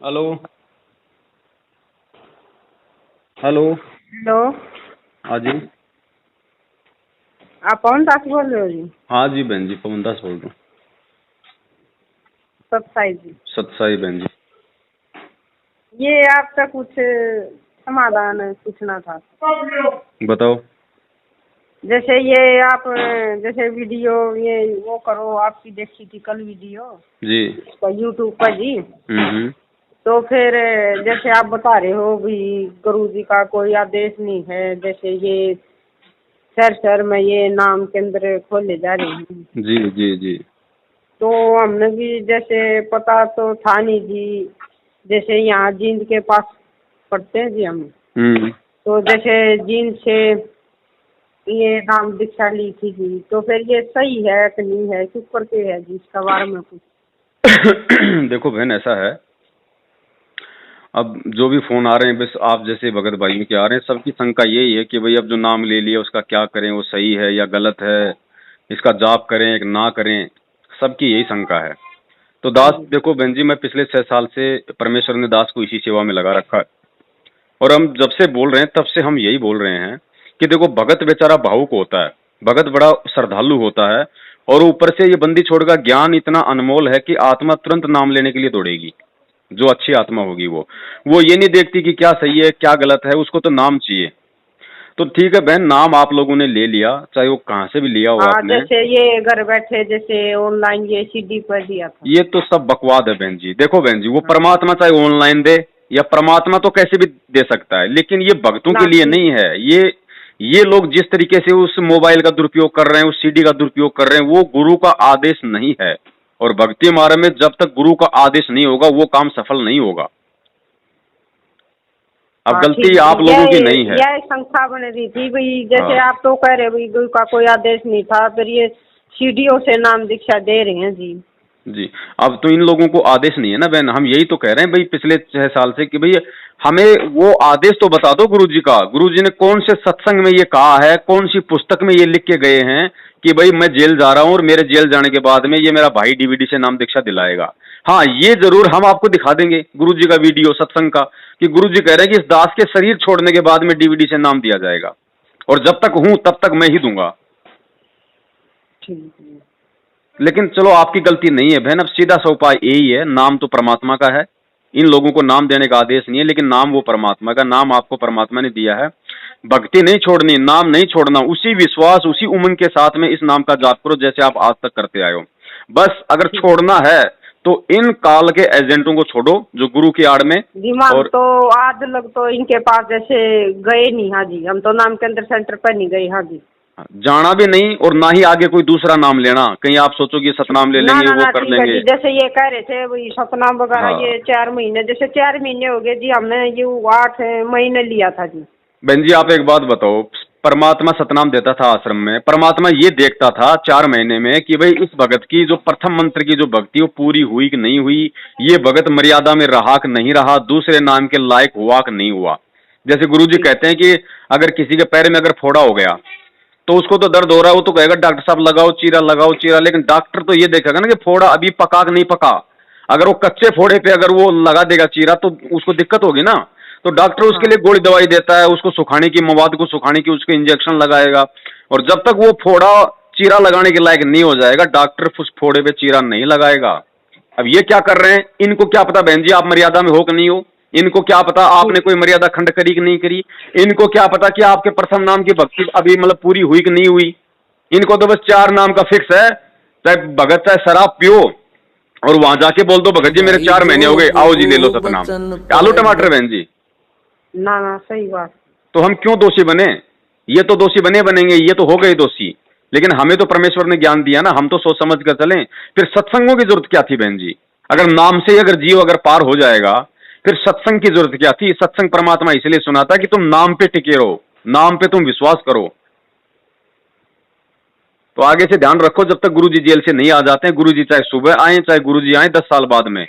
Hello. Hello. Hello. हाँ जी। आप पवन दास बोल रहे हो जी? हाँ जी बहन जी, पवन दास बोल रहा हूँ। सत्साई जी। सतसाई बहन जी। ये आपका कुछ समाधान पूछना था। बताओ। जैसे ये आप जैसे वीडियो ये वो करो, आपकी देखी थी कल वीडियो जी। यूट्यूब पर जी। हम्म। तो फिर जैसे आप बता रहे हो भी गुरु जी का कोई आदेश नहीं है, जैसे ये शहर शहर में ये नाम केंद्र खोले जा रहे हैं। जी जी जी। तो हमने भी जैसे पता तो था नहीं जी, जैसे यहाँ जींद के पास पढ़ते हैं जी हम। हम्म। तो जैसे जींद से ये नाम दीक्षा ली थी जी, तो फिर ये सही है कि नहीं है, किस पर के है जी, इसका बारे में कुछ। देखो बहन, ऐसा है, अब जो भी फोन आ रहे हैं, बस आप जैसे भगत भाइयों के आ रहे हैं, सबकी शंका यही है कि भाई अब जो नाम ले लिया उसका क्या करें, वो सही है या गलत है, इसका जाप करें या ना करें, सबकी यही शंका है। तो दास, देखो बहन जी, मैं पिछले 6 साल से परमेश्वर ने दास को इसी सेवा में लगा रखा है, और हम जब से बोल रहे हैं तब से हम यही बोल रहे हैं कि देखो, भगत बेचारा भावुक होता है, भगत बड़ा श्रद्धालु होता है, और ऊपर से ये बंदी छोड़ का ज्ञान इतना अनमोल है कि आत्मा तुरंत नाम लेने के लिए दौड़ेगी। जो अच्छी आत्मा होगी वो ये नहीं देखती कि क्या सही है क्या गलत है, उसको तो नाम चाहिए। तो ठीक है बहन, नाम आप लोगों ने ले लिया, चाहे वो कहाँ से भी लिया हो हाँ, आपने, जैसे ये घर बैठे जैसे ऑनलाइन ये सीडी पर दिया था। ये तो सब बकवाद है बहन जी। देखो बहन जी, वो हाँ। परमात्मा चाहे ऑनलाइन दे या परमात्मा तो कैसे भी दे सकता है, लेकिन ये भक्तों के ना लिए ठीक। नहीं है। ये लोग जिस तरीके से उस मोबाइल का दुरुपयोग कर रहे हैं, उस सीडी का दुरुपयोग कर रहे हैं, वो गुरु का आदेश नहीं है। और भक्ति मार्ग में जब तक गुरु का आदेश नहीं होगा वो काम सफल नहीं होगा। अब हाँ गलती ठीक। आप लोगों की नहीं है। यह संख्या बन रही थी भाई, जैसे हाँ आप तो कह रहे भाई गुरु का कोई आदेश नहीं था, फिर ये सीडीओ से नाम दीक्षा दे रहे हैं जी। जी। अब तो इन लोगों को आदेश नहीं है ना बहन, हम यही तो कह रहे हैं भाई पिछले 6 साल से कि भाई हमें वो आदेश तो बता दो गुरु जी का। गुरु जी ने कौन से सत्संग में ये कहा है, कौन सी पुस्तक में ये लिख के गए हैं कि भाई मैं जेल जा रहा हूं और मेरे जेल जाने के बाद में ये मेरा भाई डीवीडी से नाम दीक्षा दिलाएगा। हाँ, ये जरूर हम आपको दिखा देंगे गुरु जी का वीडियो सत्संग का, कि गुरु जी कह रहे हैं कि इस दास के शरीर छोड़ने के बाद में डीवीडी से नाम दिया जाएगा, और जब तक हूं तब तक मैं ही दूंगा। ठीक है। लेकिन चलो, आपकी गलती नहीं है बहन, अब सीधा सा उपाय यही है, नाम तो परमात्मा का है, इन लोगों को नाम देने का आदेश नहीं है, लेकिन नाम वो परमात्मा का, नाम आपको परमात्मा ने दिया है। भक्ति नहीं छोड़नी, नाम नहीं छोड़ना, उसी विश्वास उसी उमंग के साथ में इस नाम का जाप करो जैसे आप आज तक करते आए हो। बस अगर छोड़ना है तो इन काल के एजेंटों को छोड़ो जो गुरु की आड़ में। दिमाग और तो आज लग तो इनके पास जैसे गए नहीं। हाँ जी, हम तो नाम केंद्र सेंटर पर नहीं गए। हाँ जी। जाना भी नहीं, और ना ही आगे कोई दूसरा नाम लेना, कहीं आप सोचो कि सतनाम ले ना लेंगे ना वो ना, कर ठीक है लेंगे। जी। जैसे ये कह रहे थे वही सतनाम वगैरह, हाँ ये 4 महीने, जैसे 4 महीने हो गए जी, हमने ये 8 महीने लिया था जी। बहन जी, आप एक बात बताओ, परमात्मा सतनाम देता था आश्रम में, परमात्मा ये देखता था 4 महीने में कि भाई इस भगत की जो प्रथम मंत्र की जो भक्ति वो पूरी हुई कि नहीं हुई, ये भगत मर्यादा में रहा कि नहीं रहा, दूसरे नाम के लायक हुआ कि नहीं हुआ। जैसे गुरुजी कहते हैं कि अगर किसी के पैर में अगर फोड़ा हो गया तो उसको तो दर्द हो रहा है, वो तो कहेगा डॉक्टर साहब लगाओ चीरा लगाओ चीरा, लेकिन डॉक्टर तो ये देखेगा ना कि फोड़ा अभी पका कि नहीं पका। अगर वो कच्चे फोड़े पे अगर वो लगा देगा चीरा तो उसको दिक्कत होगी ना। तो डॉक्टर उसके हाँ लिए गोली दवाई देता है, उसको सुखाने की, मवाद को सुखाने की, उसके इंजेक्शन लगाएगा, और जब तक वो फोड़ा चीरा लगाने के लायक नहीं हो जाएगा डॉक्टर उस फोड़े पे चीरा नहीं लगाएगा। अब ये क्या कर रहे हैं, इनको क्या पता बहन जी आप मर्यादा में हो कि नहीं हो, इनको क्या पता आपने कोई मर्यादा खंड करी कि नहीं करी, इनको क्या पता कि आपके प्रथम नाम की भक्ति अभी मतलब पूरी हुई कि नहीं हुई। इनको तो बस 4 नाम का फिक्स है, चाहे भगत चाहे शराब पियो और वहां जाके बोल दो भगत जी मेरे 4 महीने हो गए, आओ जी ले लो सतनाम, आलू टमाटर बहन जी। ना ना, सही बात। तो हम क्यों दोषी बने, ये तो दोषी बनेंगे, ये तो हो गए दोषी, लेकिन हमें तो परमेश्वर ने ज्ञान दिया ना, हम तो सोच समझ कर चलें। फिर सत्संगों की जरूरत क्या थी बहन जी, अगर नाम से अगर जीव अगर पार हो जाएगा फिर सत्संग की जरूरत क्या थी। सत्संग परमात्मा इसलिए सुनाता कि तुम नाम पे टिके रहो, नाम पे तुम विश्वास करो। तो आगे से ध्यान रखो, जब तक गुरुजी जेल से नहीं आ जाते हैं, गुरुजी चाहे सुबह आए चाहे गुरुजी आए 10 साल बाद में,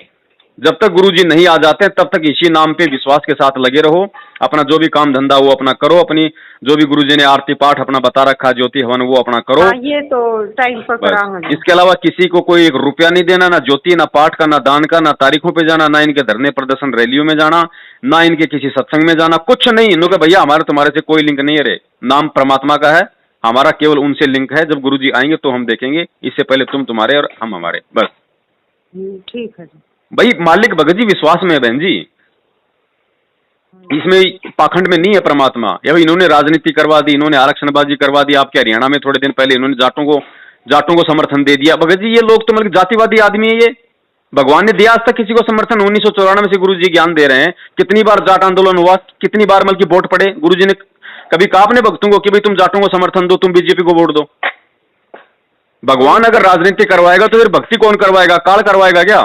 जब तक गुरुजी नहीं आ जाते तब तक इसी नाम पे विश्वास के साथ लगे रहो, अपना जो भी काम धंधा वो अपना करो, अपनी जो भी गुरुजी ने आरती पाठ अपना बता रखा ज्योति हवन वो अपना करो। हाँ, ये तो टाइम पर करा है। इसके अलावा किसी को कोई 1 रुपया नहीं देना, ना ज्योति, ना पाठ का, ना दान का, ना तारीखों पे जाना, ना इनके धरने प्रदर्शन रैलियों में जाना, ना इनके किसी सत्संग में जाना, कुछ नहीं। इन्होंने कहा भैया हमारे तुम्हारे से कोई लिंक नहीं है रे, नाम परमात्मा का है, हमारा केवल उनसे लिंक है, जब गुरुजी आएंगे तो हम देखेंगे, इससे पहले तुम तुम्हारे और हम हमारे, बस। ठीक है जी। भाई मालिक भगत जी विश्वास में है बहन जी, इसमें पाखंड में नहीं है परमात्मा। या भाई इन्होंने राजनीति करवा दी, इन्होंने आरक्षणबाजी करवा दी, आपके हरियाणा में थोड़े दिन पहले इन्होंने जाटों को समर्थन दे दिया। भगत जी ये लोग तो मतलब जातिवादी आदमी है ये, भगवान ने दिया आज तक किसी को समर्थन? 1994 से गुरुजी ज्ञान दे रहे हैं, कितनी बार जाट आंदोलन हुआ, कितनी बार मतलब की वोट पड़े, गुरुजी ने कभी कहा अपने भक्तों को कि भाई तुम जाटों को समर्थन दो, तुम बीजेपी को वोट दो? भगवान अगर राजनीति करवाएगा तो फिर भक्ति कौन करवाएगा? काल करवाएगा क्या?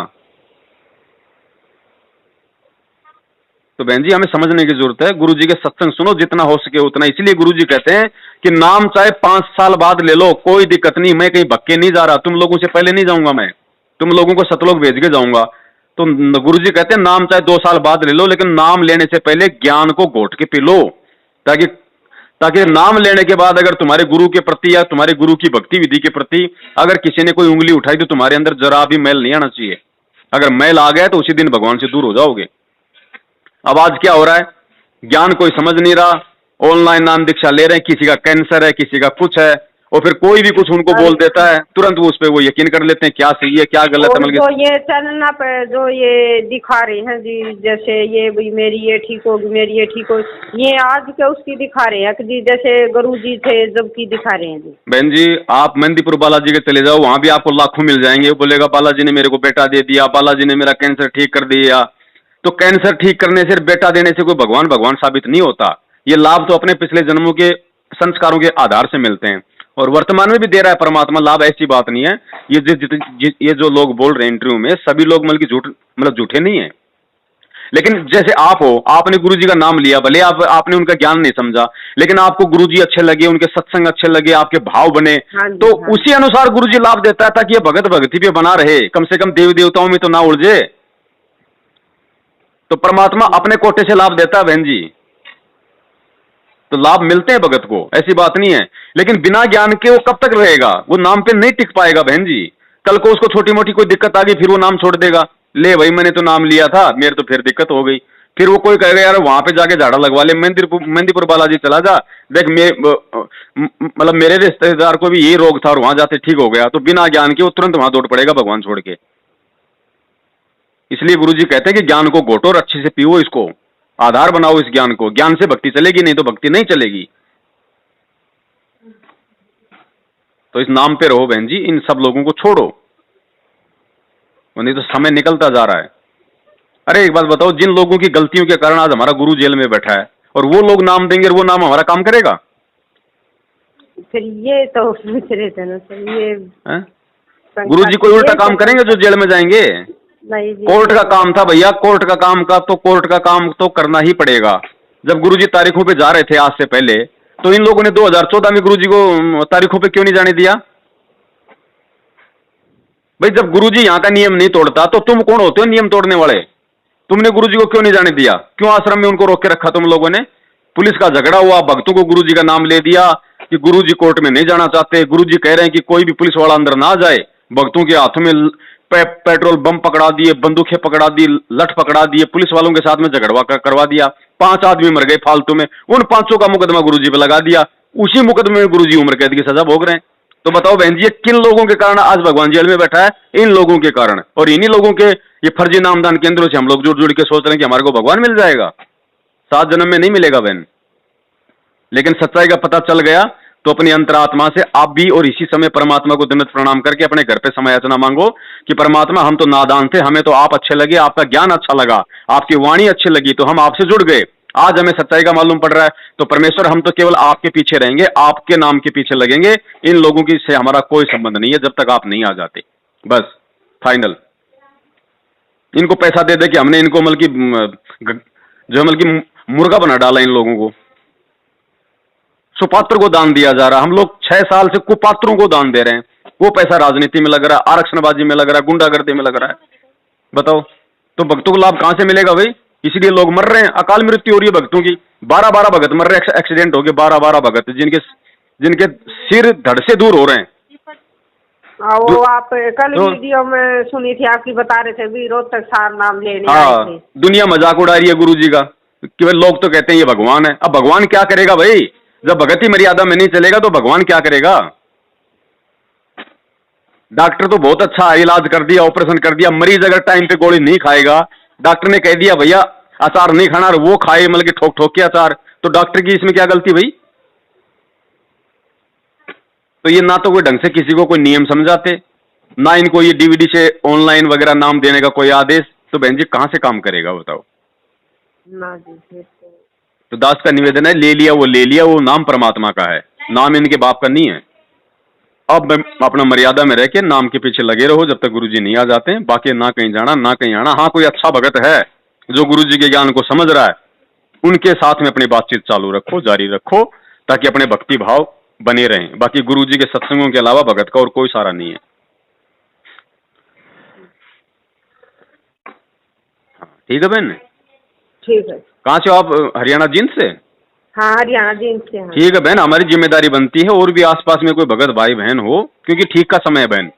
तो बहन जी हमें समझने की जरूरत है, गुरुजी के सत्संग सुनो जितना हो सके उतना। इसलिए गुरुजी कहते हैं कि नाम चाहे 5 साल बाद ले लो, कोई दिक्कत नहीं, मैं कहीं भक्के नहीं जा रहा, तुम लोगों से पहले नहीं जाऊंगा, मैं तुम लोगों को सतलोक भेज के जाऊंगा। तो गुरुजी कहते हैं नाम चाहे 2 साल बाद ले लो, लेकिन नाम लेने से पहले ज्ञान को घोट के पी लो, ताकि नाम लेने के बाद अगर तुम्हारे गुरु के प्रति या तुम्हारे गुरु की भक्ति विधि के प्रति अगर किसी ने कोई उंगली उठाई तो तुम्हारे अंदर जरा भी मैल नहीं आना चाहिए। अगर मैल आ गया तो उसी दिन भगवान से दूर हो जाओगे। अब आज क्या हो रहा है, ज्ञान कोई समझ नहीं रहा, ऑनलाइन नाम दीक्षा ले रहे हैं, किसी का कैंसर है, किसी का कुछ है, और फिर कोई भी कुछ उनको बोल देता है, तुरंत वो उस पर वो यकीन कर लेते हैं, क्या सही है क्या गलत है। तो ये चैनल पे जो ये दिखा रहे हैं जी, जैसे ये भाई मेरी ये ठीक होगी, मेरी ये ठीक होगी, ये आज के उसकी दिखा रहे हैं कि जी जैसे गुरुजी थे जब की दिखा रहे हैं जी। बहन जी आप मेहंदीपुर बालाजी के चले जाओ, वहां भी आपको लाखों मिल जाएंगे। वो बोलेगा बालाजी ने मेरे को बेटा दे दिया, बालाजी ने मेरा कैंसर ठीक कर दिया। तो कैंसर ठीक करने से, बेटा देने से कोई भगवान साबित नहीं होता। ये लाभ तो अपने पिछले जन्मों के संस्कारों के आधार से मिलते हैं, और वर्तमान में भी दे रहा है परमात्मा लाभ, ऐसी बात नहीं है। ये जो लोग बोल रहे हैं इंटरव्यू में, सभी लोग मतलब झूठे नहीं है। लेकिन जैसे आप हो, आपने गुरुजी का नाम लिया, भले आपने उनका ज्ञान नहीं समझा, लेकिन आपको गुरुजी अच्छे लगे, उनके सत्संग अच्छे लगे, आपके भाव बने, तो उसी अनुसार गुरुजी लाभ देता है, ताकि ये भगत भक्ति पे बना रहे, कम से कम देवी देवताओं में तो ना उलझे। तो परमात्मा अपने कोटे से लाभ देता है बहन जी, तो लाभ मिलते हैं भगत को, ऐसी बात नहीं है। लेकिन बिना ज्ञान के वो कब तक रहेगा, वो नाम पे नहीं टिक पाएगा बहन जी। कल को उसको छोटी मोटी कोई दिक्कत आ गई, फिर वो नाम छोड़ देगा, ले भाई मैंने तो नाम लिया था, मेरे तो फिर दिक्कत हो गई। फिर वो कोई कहेगा यार वहां पे जाके झाड़ा लगवा ले, मेहंदीपुर बालाजी चला जा, देख मतलब मेरे रिश्तेदार को भी यही रोग था और वहां जाते ठीक हो गया। तो बिना ज्ञान के वो तुरंत वहां दौड़ पड़ेगा भगवान छोड़ के। इसलिए गुरुजी कहते हैं कि ज्ञान को घोटो और अच्छे से पीओ, इसको आधार बनाओ, इस ज्ञान को। ज्ञान से भक्ति चलेगी, नहीं तो भक्ति नहीं चलेगी। तो इस नाम पे रहो बहन जी, इन सब लोगों को छोड़ो, नहीं तो समय निकलता जा रहा है। अरे एक बात बताओ, जिन लोगों की गलतियों के कारण आज हमारा गुरु जेल में बैठा है, और वो लोग नाम देंगे और वो नाम हमारा काम करेगा? फिर ये तो सोच रहे थे ना सर, ये गुरु जी कोई उल्टा काम करेंगे जो जेल में जाएंगे? कोर्ट का काम था भैया, कोर्ट का काम तो करना ही पड़ेगा। जब गुरुजी तारीखों पे जा रहे थे आज से पहले, तो इन लोगों ने 2014 में गुरुजी को तारीखों पे क्यों नहीं जाने दिया? भाई जब गुरुजी यहाँ का नियम नहीं तोड़ता तो तुम कौन होते हो नियम तोड़ने वाले? तुमने गुरुजी को क्यों नहीं जाने दिया? क्यों आश्रम में उनको रोक के रखा तुम लोगों ने? पुलिस का झगड़ा हुआ, भक्तों को गुरुजी का नाम ले दिया कि गुरुजी कोर्ट में नहीं जाना चाहते। गुरुजी कह रहे हैं कि कोई भी पुलिस वाला अंदर ना जाए। भक्तों के हाथों में पेट्रोल बम पकड़ा दिए, बंदूकें पकड़ा दी, लठ पकड़ा दिए, पुलिस वालों के साथ में झगड़वा करवा दिया। 5 आदमी मर गए फालतू में, उन 5 का मुकदमा गुरुजी पे लगा दिया। उसी मुकदमे में गुरुजी उम्र कैद की सजा भोग रहे हैं। तो बताओ बहन जी, किन लोगों के कारण आज भगवान जेल में बैठा है? इन लोगों के कारण। और इन्हीं लोगों के ये फर्जी नामदान केंद्रों से हम लोग जुड़ जुड़ के सोच रहे हैं कि हमारे को भगवान मिल जाएगा। 7 जन्म में नहीं मिलेगा बहन। लेकिन सच्चाई का पता चल गया तो अपनी अंतरात्मा से आप भी और इसी समय परमात्मा को दंडवत प्रणाम करके अपने घर पे समय याचना मांगो कि परमात्मा हम तो नादान थे, हमें तो आप अच्छे लगे, आपका ज्ञान अच्छा लगा, आपकी वाणी अच्छी लगी, तो हम आपसे जुड़ गए। आज हमें सच्चाई का मालूम पड़ रहा है, तो परमेश्वर हम तो केवल आपके पीछे रहेंगे, आपके नाम के पीछे लगेंगे। इन लोगों की से हमारा कोई संबंध नहीं है जब तक आप नहीं आ जाते। बस फाइनल। इनको पैसा दे दे कि हमने इनको मुर्गा बना डाला। इन लोगों को सुपात्र को दान दिया जा रहा। हम लोग 6 साल से कुपात्रों को दान दे रहे हैं। वो पैसा राजनीति में लग रहा है, आरक्षणबाजी में लग रहा है, गुंडागर्दी में लग रहा है। बताओ तो भक्तों को लाभ कहां से मिलेगा भाई? इसीलिए लोग मर रहे हैं, अकाल मृत्यु हो रही है भक्तों की। 12-12 भगत मर रहे हैं, एक्सीडेंट हो गए 12-12 भगत, जिनके जिनके सिर धड़ से दूर हो रहे हैं। वो आप कल वीडियो में सुनी थी, आपकी बता रहे थे भी रोहतक सार नाम लेने आए थे। दुनिया मजाक उड़ा रही है गुरु जी का कि भाई लोग तो कहते हैं ये भगवान है। अब भगवान क्या करेगा भाई? जब भगत ही मर्यादा में नहीं चलेगा तो भगवान क्या करेगा? डॉक्टर तो बहुत अच्छा इलाज कर दिया, ऑपरेशन कर दिया, मरीज अगर टाइम पे गोली नहीं खाएगा, डॉक्टर ने कह दिया भैया अचार नहीं खाना और वो खाए मतलब कि ठोक ठोक के अचार, तो डॉक्टर की इसमें क्या गलती भाई? तो ये ना तो कोई ढंग से किसी को कोई नियम समझाते, ना इनको ये डीवीडी से ऑनलाइन वगैरह नाम देने का कोई आदेश, तो बहन जी कहां से काम करेगा बताओ? ना जी। तो दास का निवेदन है, ले लिया, वो नाम परमात्मा का है, नाम इनके बाप का नहीं है। अब अपना मर्यादा में रह के नाम के पीछे लगे रहो जब तक गुरुजी नहीं आ जाते हैं, बाकी ना कहीं जाना ना कहीं आना। हाँ, कोई अच्छा भगत है जो गुरुजी के ज्ञान को समझ रहा है, उनके साथ में अपनी बातचीत चालू रखो, जारी रखो, ताकि अपने भक्ति भाव बने रहें। बाकी गुरुजी के सत्संगों के अलावा भगत का और कोई सहारा नहीं है। ठीक है बहन? ठीक है। कहाँ से आप? हरियाणा जींद से? हाँ, हरियाणा जींद से। हाँ। ठीक है बहन, हमारी जिम्मेदारी बनती है और भी आसपास में कोई भगत भाई बहन हो, क्योंकि ठीक का समय है बहन।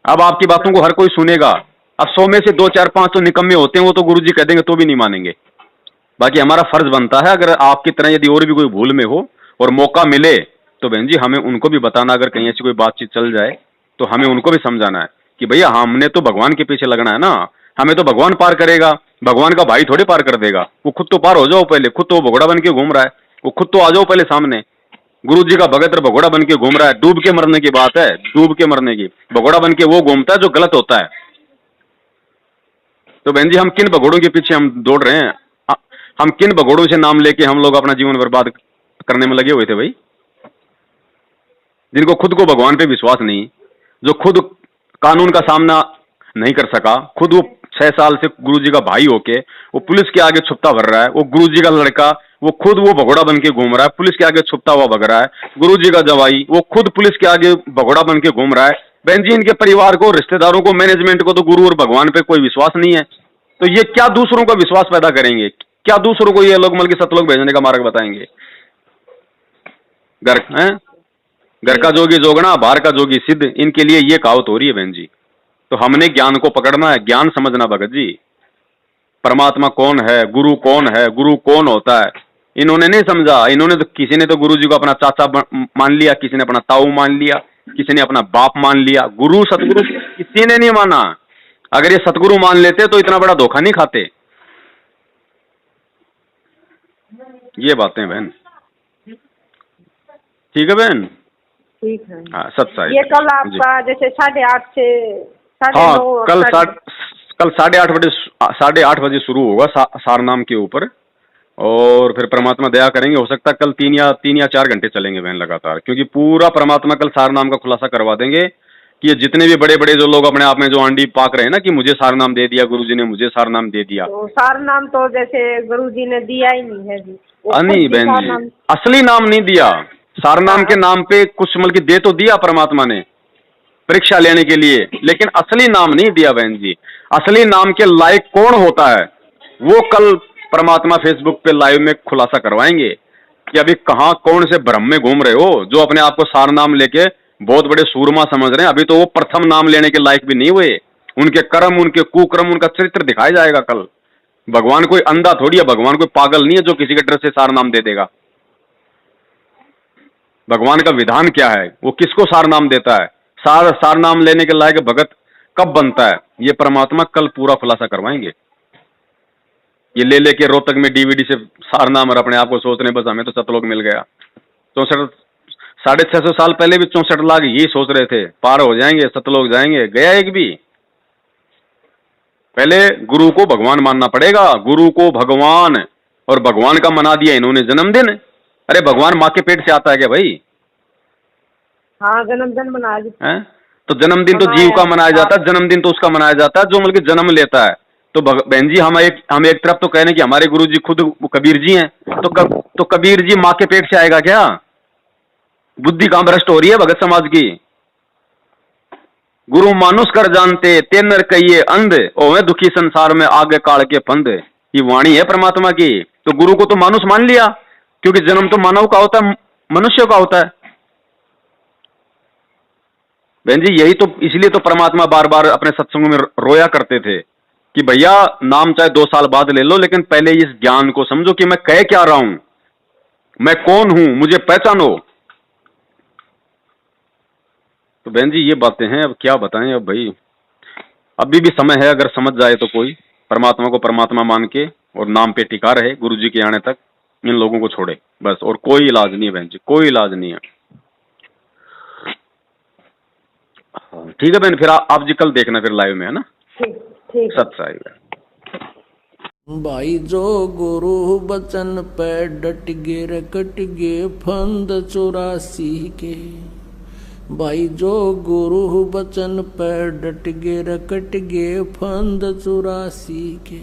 अब आपकी बातों को हर कोई सुनेगा। अब 100 में से 2, 4, 5 तो निकम्मे होते हैं, वो तो गुरुजी कह देंगे तो भी नहीं मानेंगे। बाकी हमारा फर्ज बनता है, अगर आपकी तरह यदि और भी कोई भूल में हो और मौका मिले तो बहन जी हमें उनको भी बताना। अगर कहीं ऐसी कोई बातचीत चल जाए तो हमें उनको भी समझाना है कि भैया हमने तो भगवान के पीछे लगना है ना, हमें तो भगवान पार करेगा, भगवान का भाई थोड़ी पार कर देगा। वो खुद तो पार हो जाओ पहले, खुद तो भगोड़ा बन के घूम रहा है, वो खुद तो आ जाओ पहले सामने। गुरु जी का भगत भगोड़ा बन के घूम रहा है, डूब के मरने की बात है, डूब के मरने की। भगोड़ा बन के वो घूमता है जो गलत होता है। तो बहन जी हम किन भगोड़ों के पीछे हम दौड़ रहे हैं? हम किन भगोड़ों से नाम लेके हम लोग अपना जीवन बर्बाद करने में लगे हुए थे भाई? जिनको खुद को भगवान पे विश्वास नहीं, जो खुद कानून का सामना नहीं कर सका, खुद वो 6 साल से गुरुजी का भाई होके वो पुलिस के आगे छुपता भर रहा है, वो गुरुजी का लड़का वो खुद वो भगोड़ा बन के घूम रहा है, पुलिस के आगे छुपता हुआ भग रहा है। गुरुजी का जवाई वो खुद पुलिस के आगे भगोड़ा बन के घूम रहा है। बहन जी इनके परिवार को, रिश्तेदारों को, मैनेजमेंट को तो गुरु और भगवान पे कोई विश्वास नहीं है, तो ये क्या दूसरों का विश्वास पैदा करेंगे? क्या दूसरों को ये लोग मतलब कि सतलोक भेजने का मार्ग बताएंगे? घर का जोगी जोगना, बाहर का जोगी सिद्ध, इनके लिए ये कहावत हो रही है बहन जी। तो हमने ज्ञान को पकड़ना है, ज्ञान समझना भगत जी। परमात्मा कौन है, गुरु कौन है, गुरु कौन होता है, इन्होंने नहीं समझा। इन्होंने तो, किसी ने तो गुरु जी को अपना चाचा मान लिया, किसी ने अपना ताऊ मान लिया, किसी ने अपना बाप मान लिया। गुरु सतगुरु किसी ने नहीं माना। अगर ये सतगुरु मान लेते तो इतना बड़ा धोखा नहीं खाते। ये बातें बहन। ठीक है बहन? ठीक है। हाँ, सत्साई। ये कल आपका जैसे 8:30 से 9:30। कल 8:30 बजे शुरू होगा सार नाम के ऊपर, और फिर परमात्मा दया करेंगे, हो सकता है कल 3 या 4 घंटे चलेंगे बहन लगातार, क्योंकि पूरा परमात्मा कल सार नाम का खुलासा करवा देंगे कि ये जितने भी बड़े बड़े जो लोग अपने आप में जो आंडी पाक रहे हैं ना कि मुझे सार नाम दे दिया गुरुजी ने, मुझे सार नाम दे दिया, तो सार नाम तो जैसे गुरुजी ने दिया ही नहीं है जी। नहीं बहन जी, असली नाम नहीं दिया। सार नाम के नाम पे कुछ मतलब कि दे तो दिया परमात्मा ने परीक्षा लेने के लिए, लेकिन असली नाम नहीं दिया बहन जी। असली नाम के लायक कौन होता है वो कल परमात्मा फेसबुक पे लाइव में खुलासा करवाएंगे कि अभी कहाँ कौन से भ्रम में घूम रहे हो, जो अपने आप को सार नाम लेके बहुत बड़े सूरमा समझ रहे हैं। अभी तो वो प्रथम नाम लेने के लायक भी नहीं हुए। उनके कर्म, उनके कुकर्म, उनका चरित्र दिखाया जाएगा कल। भगवान कोई अंधा थोड़ी है, भगवान कोई पागल नहीं है जो किसी के डर से सार नाम दे देगा। भगवान का विधान क्या है, वो किसको सार नाम देता है, सार नाम लेने के लायक भगत कब बनता है, ये परमात्मा कल पूरा खुलासा करवाएंगे। ये ले लेके रोहतक में डीवीडी से सार नाम और अपने आप को सोच रहे बस हमें तो सतलोक मिल गया। 650 साल पहले भी 64 लाख यही सोच रहे थे पार हो जाएंगे, सतलोक जाएंगे, गया एक भी। पहले गुरु को भगवान मानना पड़ेगा, गुरु को भगवान, और भगवान का मना दिया इन्होंने जन्मदिन। अरे भगवान माँ के पेट से आता है क्या भाई? हाँ, जन्मदिन मना दिया है। तो जन्मदिन तो जीव का मनाया जाता है, जन्मदिन तो उसका मनाया जाता है जो मतलब कि जन्म लेता है। तो बहन जी हम एक तरफ तो कह रहे हैं कि हमारे गुरु जी खुद कबीर जी हैं, तो कबीर जी माँ के पेट से आएगा क्या? बुद्धि कहां भ्रष्ट हो रही है भगत समाज की? गुरु मानुष कर जानते ते नर कहिए अंध, ओवे दुखी संसार में आगे काल के फंद। ये वाणी है परमात्मा की। तो गुरु को तो मानुष मान लिया, क्योंकि जन्म तो मानव का होता है, मनुष्य का होता है। बहन जी यही तो, इसलिए तो परमात्मा बार बार अपने सत्संगों में रोया करते थे कि भैया नाम चाहे 2 साल बाद ले लो, लेकिन पहले इस ज्ञान को समझो कि मैं कह क्या रहा हूं, मैं कौन हूं, मुझे पहचानो। तो बहन जी ये बातें हैं, अब क्या बताएं। अब भाई अभी भी समय है, अगर समझ जाए तो कोई परमात्मा को परमात्मा मान के और नाम पे टिका रहे गुरु जी के आने तक, इन लोगों को छोड़े बस, और कोई इलाज नहीं है बहन जी, कोई इलाज नहीं है। हाँ, ठीक है बहन, फिर आप जी कल देखना फिर लाइव में, है ना। ठीक ठीक। सत्साई है। भाई जो गुरु बचन पे डट गे रे कट गे फंद 84 के। भाई जो गुरु बचन पे डट गे रे कट गे फंद 84 के।